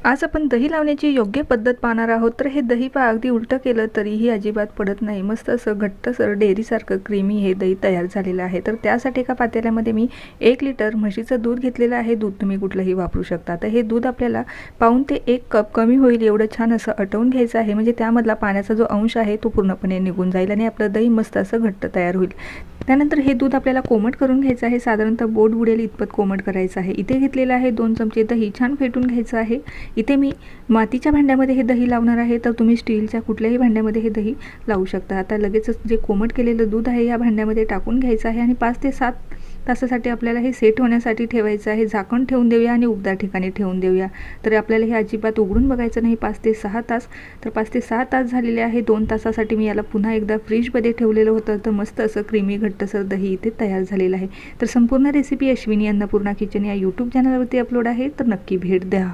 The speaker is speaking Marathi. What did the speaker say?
आज आपण दही लावण्याची योग्य पद्धत पाहणार आहोत. तर हे दही पहा, अगदी उलटं केलं तरीही अजिबात पडत नाही. मस्त असं घट्टसर डेअरीसारखं क्रीमी हे दही तयार झालेलं आहे. तर त्यासाठी एका पातेल्यामध्ये मी 1 लिटर म्हशीचं दूध घेतलेलं आहे. दूध तुम्ही कुठलंही वापरू शकता. तर हे दूध आपल्याला पाऊण ते 1 कप कमी होईल एवढं छान असं आटवून घ्यायचं आहे. म्हणजे त्यामधला पाण्याचा जो अंश आहे तो पूर्णपणे निघून जाईल आणि आपलं दही मस्त असं घट्ट तयार होईल. त्यानंतर हे दूध आपल्याला कोमट करून घ्यायचं आहे. साधारणतः बोट बुडेल इतपत कोमट करायचं आहे. इथे घेतलेलं आहे 2 चमचे दही छान फेटून घ्यायचं आहे. इथे मी मातीच्या भांड्यामध्ये हे दही लावणार आहे. तर तुम्ही स्टीलच्या कुठल्याही भांड्यामध्ये हे दही लावू शकता. आता लगेचच जे कोमट केलेलं दूध आहे या भांड्यामध्ये टाकून घ्यायचं आहे आणि 5 ते 7 तासासाठी आपल्याला हे सेट होण्यासाठी ठेवायचं आहे. झाकण ठेवून देऊया आणि उबदार ठिकाणी ठेवून देऊया. तर आपल्याला हे अजिबात उघडून बघायचं नाही. 5 ते 6 तास. तर 5 ते 6 तास झालेले आहे. 2 तासासाठी मी याला पुन्हा एकदा फ्रीजमध्ये ठेवलेलं होतं. तर मस्त असं क्रीमी घट्टसर दही इथे तयार झालेलं आहे. तर संपूर्ण रेसिपी अश्विनी अन्नपूर्णा किचन या यूट्यूब चॅनलवरती अपलोड आहे. तर नक्की भेट द्या.